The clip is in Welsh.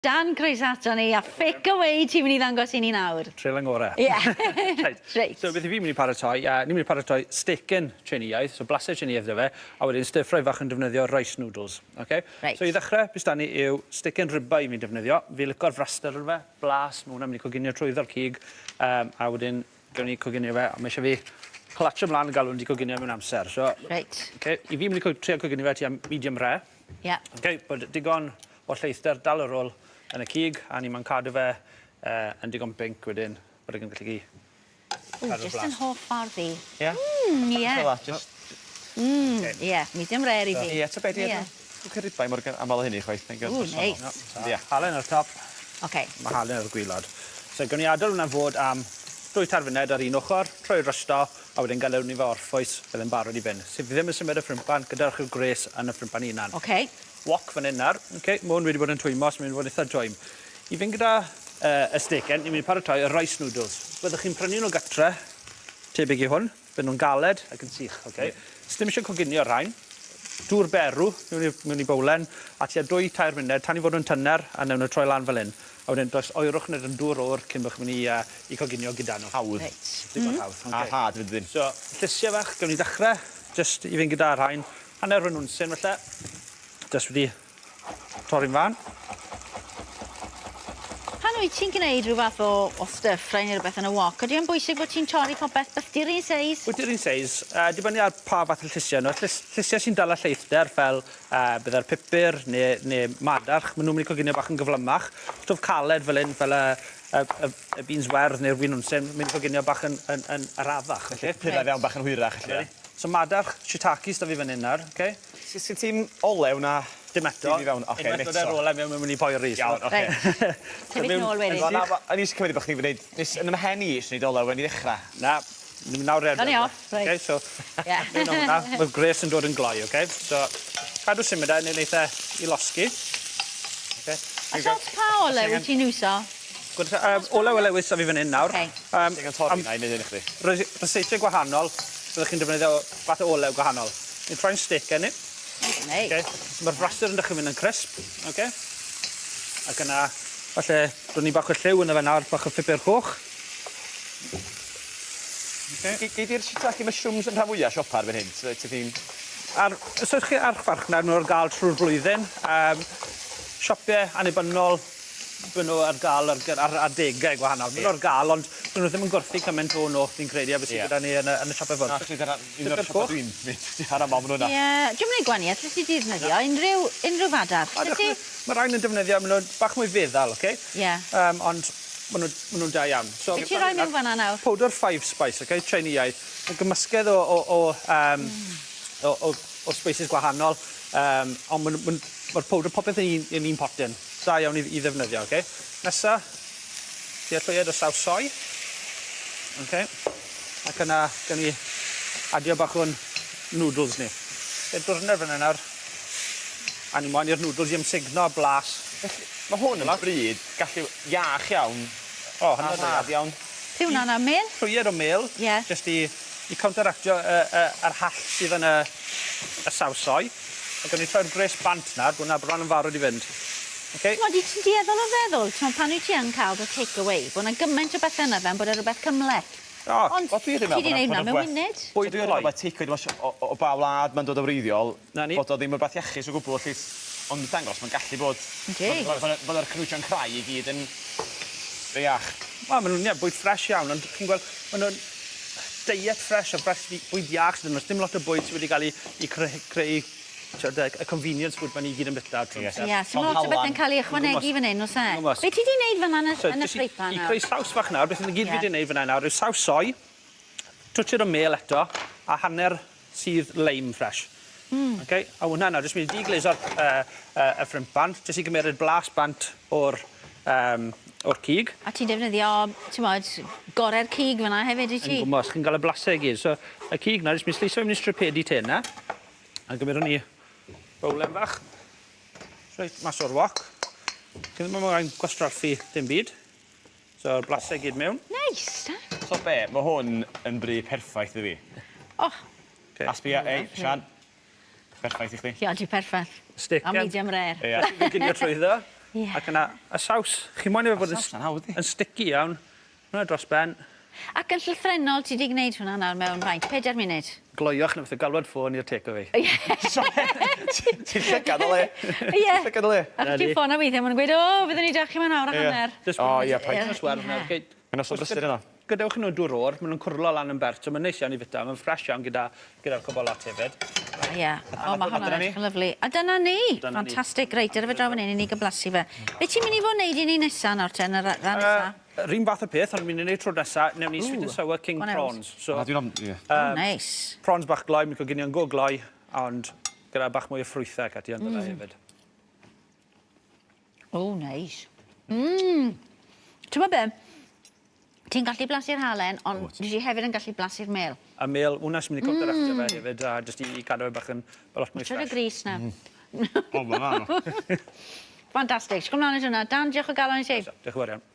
Dan croes ato ni, a ffic away ti'n mynd I ddangos I ni nawr. Trill yn gorau. Ie. Right. So beth I fi'n mynd I paratoi, ni'n mynd I paratoi Stecen Tsieineaidd, so blasau Tsieineaidd dy fe, a wedyn stir-fry fach yn defnyddio rice noodles. Okay? Right. So I ddechrau, beth da ni yw Stecen Ribeye fi'n defnyddio. Fi licor fraster ar fe, blas, mae hwnna'n mynd I coginio trwyddo'r cig, a wedyn gawn ni coginio fe, a mae eisiau fi clatio ymlaen y galw wedi coginio mewn amser. So, Right. okay, I fi'n mynd I trio coginio fe tua medium rare. Ie. Okay, bod digon o lleithder dal yr ôl yn y cig, a ni'n cadw fe yn digon binc wedyn, bod e'n gallu Just yn hoff ffordd I. Ie? Ie. Ie, medium rare I fi. Ie, ta beth, ie. Dwi'n cael Ribeye mor aml o hynny, chwaith. Neis. Halen ar top, Oce. mae halen ar y gwylod. So, gawn ni adael hwnna fod am 2 funed ar un ochr, troi rysto, a wedyn galewn ni fe orffwys, byddai'n barod I fynd. So, fi ddim yn symud y ffrimpan, gyda'r gres yn y ffrimpan unan. Oce. Wok fan hyn nawr. Okay, mae hwn wedi bod yn twymos, mae'n wedi bod eitha dwym. I fynd gyda y stecen, ni'n mynd I paratoi y rice noodles. Byddwch chi'n prynu nhw gatre, tebyg I hwn, bydd nhw'n galed ac yn sych. Okay? Sdim eisiau coginio rhain. Dŵr berw mewn I bowlen, a tua 2-3 funed, tan I fod yn tynner, a newn nhw troi lan fel hyn. A wedyn, does oerwch nid yn dŵr o'r cyn bych mynd I coginio gyda nhw. Hawdd. Digon hawdd. A had fydd ddyn. So, llysiau fach, gawn ni ddechrau, just I fynd gyda rhain. Hanner rhan hwnsyn, felly. Just wedi torri'n fan. Pan wyt ti'n gwneud rhyw fath o stir-fry neu rhywbeth yn y wok, ydy o'n bwysig bod ti'n torri popeth bythdi'r un seis? Bythdi'r un seis, dibynnu ar pa fath o llysiau nhw. Llysiau sy'n dal â lleithder fel byddai'r pupur neu madarch, maen nhw'n mynd I coginio bach yn gyflymach. Stwff caled fel hyn, fel y beans werdd neu'r wyn hwnsyn, mynd I coginio bach yn araddach. Pyrra fewn bach yn hwyrach. So madarch, shiitakes da fi fan hyn nawr. Sgyn ti'n olew na... Dim eto. Unwaith bod e'r olew mewn mynd I poeri. Iawn, oce. Tebyg nôl wedyn. Yn eisiau cymryd bod chdi'n gwneud... Yn ymhen I eisiau gwneud olew yn I ddechrau. Na, ni'n nawr redeg. Gawn ni off, Okay, so, mae'r gres yn dod yn gloi, okay? So, cadw symud e, neu'n eitha I losgi. A so pa olew wyt ti'n iwso? Olew olewydd sa fi fan hyn nawr. Digon torri na I wneud un I chdi. Reseitiau gwahanol, byddwch chi'n defnyddio fath o olew gwahanol. Ni'n troi'n stecen ni. Mae'r fraster yn dechrau mynd yn crisp. Ac yna, falle, rwy'n ni bach o lliw yn y fe nawr, bach o pupur coch. Gei di'r shiitake mushrooms yn rhan fwyaf siopa ar fan hyn? Os ydych chi ar chfarchnad, nhw ar gael trwy'r flwyddyn. Siopiau annibynnol, byd nhw ar gael ar adegau gwahanol. Byd nhw ar gael, ond byd nhw ddim yn gwrthi cymaint o nos fi'n credu, a beth sydd gyda ni yn y siopau fod. Un o'r siopa dwi'n mynd ar aml maen nhw'n Ie, dwi'n mynd I gwaniaeth, lle ti defnyddio? Unrhyw fadar? Mae rhain yn defnyddio, maen nhw'n bach mwy feddal, oce? Ie. Ond maen nhw'n da iawn. Be ti'n rhoi mewn fanna nawr? Powder 5 spice, oce? Tsieineaidd. Yn gymysgedd o spices gwahanol, ond mae'r powder popeth yn un potyn. Da iawn I ddefnyddio, oce? Nesa, tua llwyed o saws soi. Okay. Ac yna, gan ni adio bach o'n noodles ni. Dwrnod fan yna nawr. A ni moyn i'r noodles I ymsugno blas. Mae hwn yn bryd gallu iach iawn. O, hynny'n iawn. Ti hwnna'n am mel? Llwyed o mel. Ie. Just I counteractio yr hall sydd yn y saws soi. Ac o'n i troi'r gres bant nawr, bod hwnna bron yn farod I fynd. Okay. Mod I ti'n dieddol o feddwl, pan wyt ti yn cael dy take-away, bod yna gymaint o beth yna fe, bod yna rhywbeth cymleth. Ond ti wedi gwneud hwnna mewn munud? Bwyd dwi'n rhywbeth take-away o ba wlad mae'n dod o wreiddiol, bod o ddim yn rhywbeth iachus o gwbl, ond dangos mae'n gallu bod... Bod yr cnwysio'n creu I gyd yn reiach. Wel, maen nhw'n bwyd ffres iawn, ond chi'n gweld, maen nhw'n diet ffres o bwyd iach, dim lot o bwyd sydd wedi cael I creu y convenience food ma'n I gyd yn bita. Ie, sy'n lot o beth yn cael I ychwanegu fan hyn, oes e? Be ti wedi gwneud fan yn y ffreipan nawr? I creu saws fach nawr, beth yn y gyd fi wedi gwneud fan nawr, yw saws soi, twtio'r mel eto, a hanner sydd leim fresh. A hwnna nawr, jyst mynd I diglazo'r y ffrimpan, jyst I gymeryd blas bant o'r cig. A ti'n defnyddio, ti'n modd, gorau'r cig fanna hefyd I ti? Yn gwmos, chi'n cael y blasau I gyd. So, y cig nawr, jyst mynd slisio mewn I stripedi tena, a gymerwn ni bowlen bach. Reit, mas o'r wok. Cyn ddim yn mwyn gwastraffu dim byd. So, yr blasau gyd mewn. Neis, da. So be, mae hwn yn bry perffaith I fi. O. Asbia, Sian. Perffaith I chdi. Ia, di perffaith. Stecen. A medium rare. Ie. Ginio trwyddo. Ac yna, y saws, chi moyn efo bod yn sticky iawn. Hwna dros ben. Ac yn llythrenol, ti wedi gwneud hwnna nawr mewn faint? 4 munud? Gloioch na fatha galwad ffôn i'r take-away. Ti'n llygad o le? Ie. Llygad o le? Ac ti'n ffôn a weithio, maen nhw'n gweud, o, fyddwn ni dach chi mewn awr a hanner. O, ie, paid. Mae'n swerf na. Mae'n os o brysur yna. Gadewch nhw dŵr o'r, maen nhw'n cwrlo lan yn bert, so mae'n neis iawn i fita, mae'n ffresh iawn gyda'r cobolot hefyd. Ie, o, mae hwnna'n edrych yn lyflu. A dyna ni, ffantastig, reit, ar y fe draw fan hyn i ni gyblasu fe. Be ti'n mynd i fod wneud i ni nesa nawr te, yn y ran nesa? Rhyn fath o peth, ond mynd i wneud tro nesa, newn ni sweet and sour king prawns. Neis. Prawns bach gloi, mi'n cael gynion go gloi, ond gyda bach mwy o ffrwythau ac ati ynddo fe hefyd. O, neis. Ti'n ma be? Ti'n gallu blasu'r halen, ond dwi hefyd yn gallu blasu'r mel. A mel, hwnna sy'n mynd i counteractio fe hefyd, a jyst i gadw fe bach yn lot mwy ffresh. Trwy'r gris na. O, mae'n Ffantastig. Sgwm mlaen i hwnna. Dan, diolch o galon i ti. Diolch yn fawr iawn.